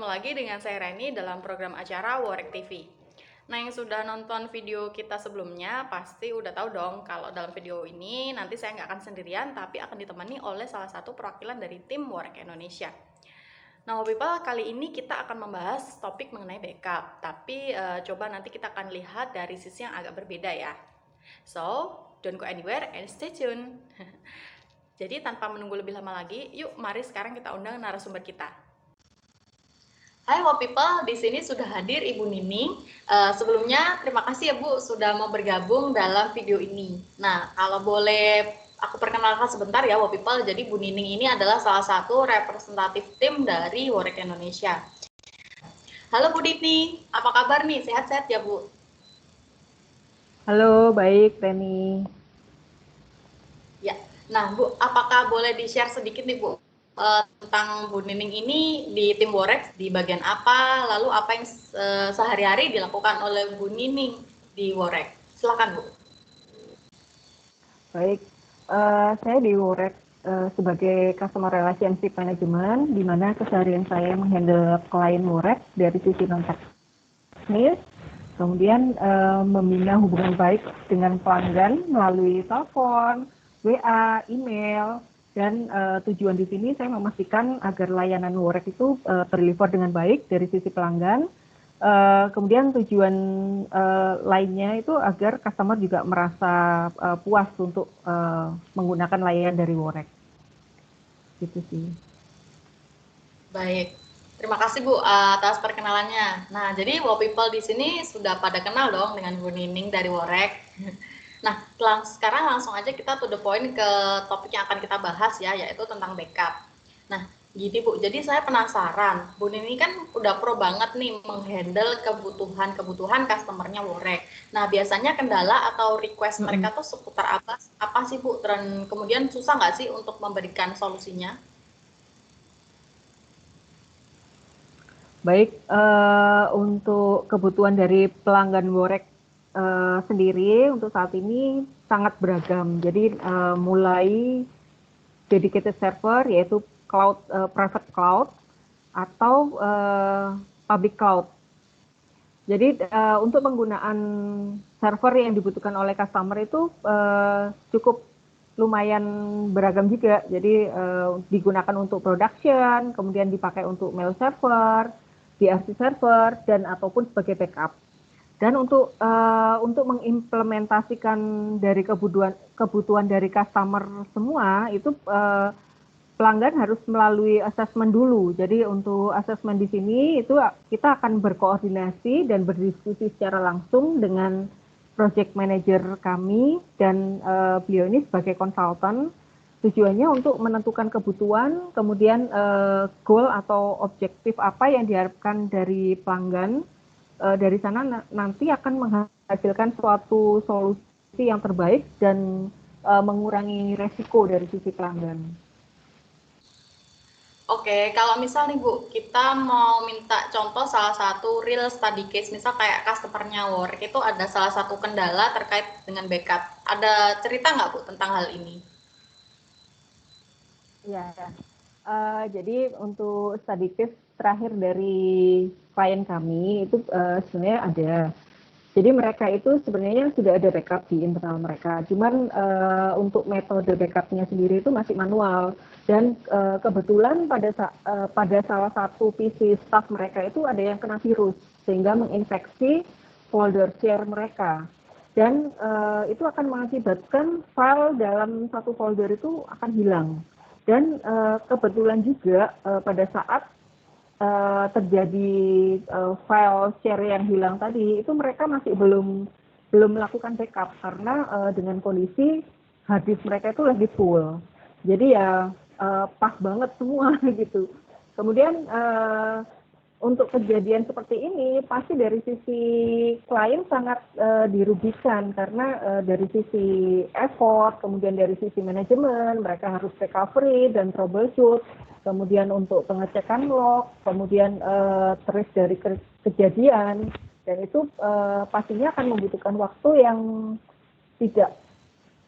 lagi dengan saya Reni dalam program acara Worek TV. Nah, yang sudah nonton video kita sebelumnya pasti udah tahu dong kalau dalam video ini nanti saya nggak akan sendirian, tapi akan ditemani oleh salah satu perwakilan dari tim Worek Indonesia. Nah, people, kali ini kita akan membahas topik mengenai backup, tapi coba nanti kita akan lihat dari sisi yang agak berbeda ya. So, don't go anywhere and stay tuned. Jadi tanpa menunggu lebih lama lagi, yuk mari sekarang kita undang narasumber kita. Hai Wow People, di sini sudah hadir Ibu Nining. Sebelumnya terima kasih ya Bu sudah mau bergabung dalam video ini. Nah, kalau boleh aku perkenalkan sebentar ya Wow People. Jadi Bu Nining ini adalah salah satu representatif tim dari Worek Indonesia. Halo Bu Nining, apa kabar nih? Sehat-sehat ya Bu? Halo, baik Reni. Ya. Nah Bu, apakah boleh di-share sedikit nih Bu tentang Bu Nining ini di tim Worek di bagian apa, lalu apa yang sehari-hari dilakukan oleh Bu Nining di Worek? Silakan Bu. Baik, saya di Worek sebagai Customer Relationship Management, di mana keseharian saya menghandle klien Worek dari sisi non-teknis, kemudian membina hubungan baik dengan pelanggan melalui telepon, WA, email, dan tujuan di sini saya memastikan agar layanan Worek itu terdeliver dengan baik dari sisi pelanggan. Kemudian tujuan lainnya itu agar customer juga merasa puas untuk menggunakan layanan dari Worek. Gitu sih. Baik. Terima kasih Bu atas perkenalannya. Nah, jadi Wow People di sini sudah pada kenal dong dengan Bu Nining dari Worek. Nah, sekarang langsung aja kita to the point ke topik yang akan kita bahas ya, yaitu tentang backup. Nah, gini Bu, jadi saya penasaran, Bu Nining kan udah pro banget nih menghandle kebutuhan customernya Worek. Nah, biasanya kendala atau request mereka tuh seputar apa sih Bu? Dan kemudian susah nggak sih untuk memberikan solusinya? Baik, untuk kebutuhan dari pelanggan Worek sendiri untuk saat ini sangat beragam. Jadi mulai dedicated server yaitu cloud private cloud atau public cloud. Jadi untuk penggunaan server yang dibutuhkan oleh customer itu cukup lumayan beragam juga. Jadi digunakan untuk production, kemudian dipakai untuk mail server, DRC server, dan ataupun sebagai backup. Dan untuk mengimplementasikan dari kebutuhan dari customer semua itu pelanggan harus melalui assessment dulu. Jadi untuk assessment di sini itu kita akan berkoordinasi dan berdiskusi secara langsung dengan project manager kami dan beliau ini sebagai konsultan. Tujuannya untuk menentukan kebutuhan, kemudian goal atau objektif apa yang diharapkan dari pelanggan. Dari sana nanti akan menghasilkan suatu solusi yang terbaik dan mengurangi resiko dari sisi pelanggan. Oke, kalau misal nih Bu, kita mau minta contoh salah satu real study case, misal kayak customer-nya Work, itu ada salah satu kendala terkait dengan backup. Ada cerita nggak Bu tentang hal ini? Ya, jadi untuk study case terakhir dari klien kami itu sebenarnya ada. Jadi mereka itu sebenarnya sudah ada backup di internal mereka. Cuman untuk metode backupnya sendiri itu masih manual. Dan kebetulan pada salah satu PC staff mereka itu ada yang kena virus sehingga menginfeksi folder share mereka. Dan itu akan mengakibatkan file dalam satu folder itu akan hilang. Dan kebetulan juga pada saat terjadi file share yang hilang tadi itu mereka masih belum melakukan backup karena dengan kondisi hard disk mereka itu lagi full. Jadi ya pas banget semua gitu. Kemudian untuk kejadian seperti ini pasti dari sisi klien sangat dirugikan karena dari sisi effort, kemudian dari sisi manajemen mereka harus recovery dan troubleshoot, kemudian untuk pengecekan log, kemudian trace dari kejadian, dan itu pastinya akan membutuhkan waktu yang tidak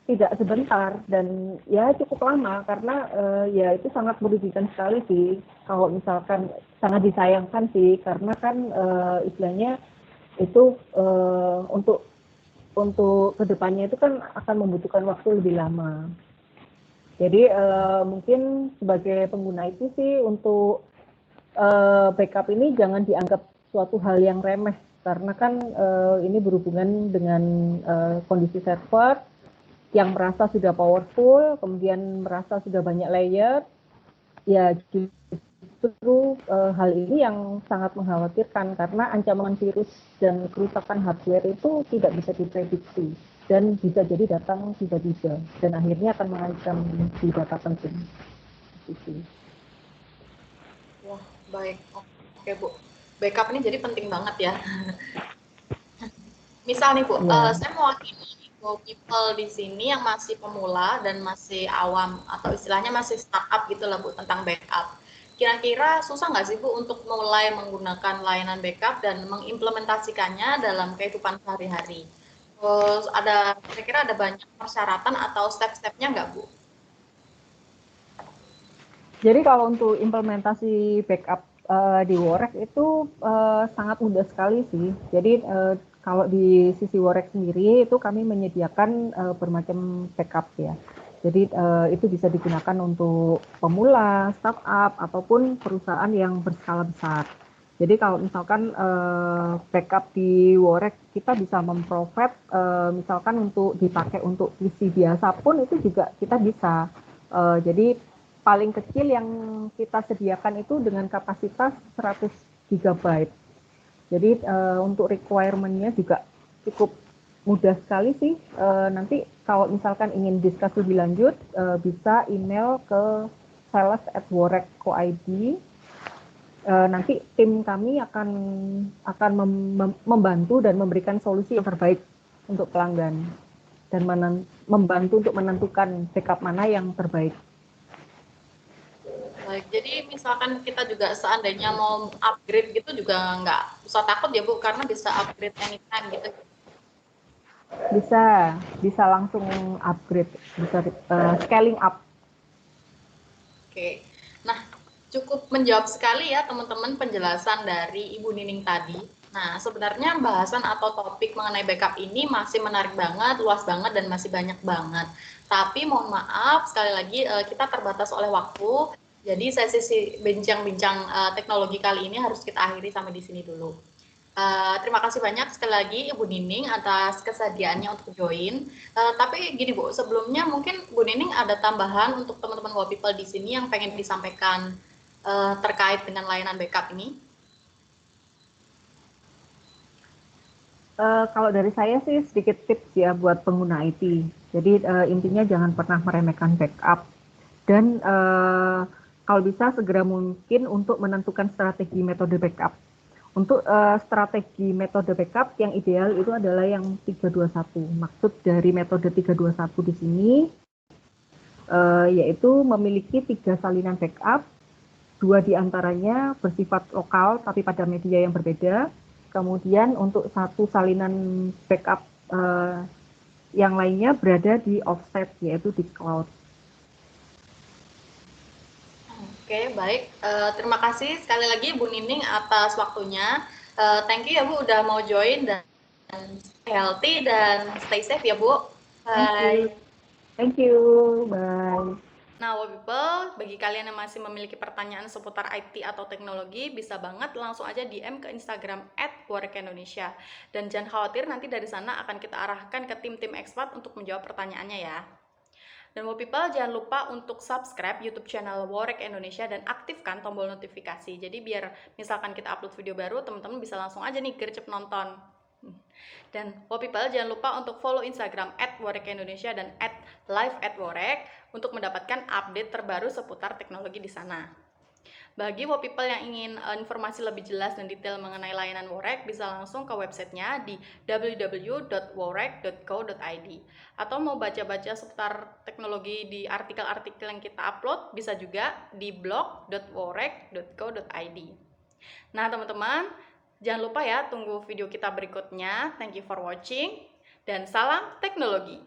tidak sebentar dan ya cukup lama karena ya itu sangat merugikan sekali sih kalau misalkan sangat disayangkan sih karena kan istilahnya itu untuk kedepannya itu kan akan membutuhkan waktu lebih lama. Jadi mungkin sebagai pengguna itu sih untuk backup ini jangan dianggap suatu hal yang remeh karena kan ini berhubungan dengan kondisi server yang merasa sudah powerful, kemudian merasa sudah banyak layer, ya justru hal ini yang sangat mengkhawatirkan karena ancaman virus dan kerusakan hardware itu tidak bisa diprediksi dan bisa jadi datang tiba-tiba dan akhirnya akan mengancam di data penting. Wah, baik. Oke, Bu. Backup ini jadi penting banget ya. Misal nih Bu, Ya. saya mewakili people di sini yang masih pemula dan masih awam atau istilahnya masih startup gitu lah Bu tentang backup. Kira-kira susah nggak sih Bu untuk mulai menggunakan layanan backup dan mengimplementasikannya dalam kehidupan sehari-hari? Terus kira-kira ada banyak persyaratan atau step-stepnya nggak Bu? Jadi kalau untuk implementasi backup di Worek itu sangat mudah sekali sih. Jadi kalau di sisi Worek sendiri itu kami menyediakan bermacam backup ya. Jadi itu bisa digunakan untuk pemula, startup ataupun perusahaan yang berskala besar. Jadi kalau misalkan backup di Worek kita bisa memprovide misalkan untuk dipakai untuk PC biasa pun itu juga kita bisa. Jadi paling kecil yang kita sediakan itu dengan kapasitas 100 GB. Jadi untuk requirement-nya juga cukup mudah sekali sih. Nanti kalau misalkan ingin diskusi lebih lanjut, bisa email ke sales@worek.co.id. Nanti tim kami akan membantu dan memberikan solusi yang terbaik untuk pelanggan dan membantu untuk menentukan backup mana yang terbaik. Baik, jadi misalkan kita juga seandainya mau upgrade gitu juga nggak usah takut ya Bu, karena bisa upgrade anytime gitu. Bisa langsung upgrade, bisa scaling up. Oke, nah cukup menjawab sekali ya teman-teman penjelasan dari Ibu Nining tadi. Nah sebenarnya bahasan atau topik mengenai backup ini masih menarik banget, luas banget dan masih banyak banget. Tapi mohon maaf sekali lagi kita terbatas oleh waktu. Jadi sesi bincang-bincang teknologi kali ini harus kita akhiri sampai di sini dulu. Terima kasih banyak sekali lagi Ibu Nining atas kesediaannya untuk join. Tapi gini Bu, sebelumnya mungkin Bu Nining ada tambahan untuk teman-teman Wow People di sini yang pengen disampaikan terkait dengan layanan backup ini? Kalau dari saya sih sedikit tips ya buat pengguna IT. Jadi intinya jangan pernah meremehkan backup dan kalau bisa segera mungkin untuk menentukan strategi metode backup. Untuk strategi metode backup yang ideal itu adalah yang 321. Maksud dari metode 321 di sini yaitu memiliki 3 salinan backup, 2 diantaranya bersifat lokal tapi pada media yang berbeda. Kemudian untuk 1 salinan backup yang lainnya berada di offset yaitu di cloud. Oke, baik. Terima kasih sekali lagi Bu Nining atas waktunya. Thank you ya Bu udah mau join dan stay healthy dan stay safe ya Bu. Bye. Thank you. Bye. Nah, Wow People, bagi kalian yang masih memiliki pertanyaan seputar IT atau teknologi, bisa banget langsung aja DM ke Instagram @workindonesia. Dan jangan khawatir, nanti dari sana akan kita arahkan ke tim-tim expert untuk menjawab pertanyaannya ya. Dan Wow People, jangan lupa untuk subscribe YouTube channel Worek Indonesia dan aktifkan tombol notifikasi. Jadi biar misalkan kita upload video baru, teman-teman bisa langsung aja nih gercep nonton. Dan Wow People, jangan lupa untuk follow Instagram @worek_indonesia dan @live@worek untuk mendapatkan update terbaru seputar teknologi di sana. Bagi Wow People yang ingin informasi lebih jelas dan detail mengenai layanan Worek, bisa langsung ke websitenya di www.worek.co.id. Atau mau baca-baca seputar teknologi di artikel-artikel yang kita upload, bisa juga di blog.worek.co.id. Nah teman-teman, jangan lupa ya tunggu video kita berikutnya. Thank you for watching dan salam teknologi.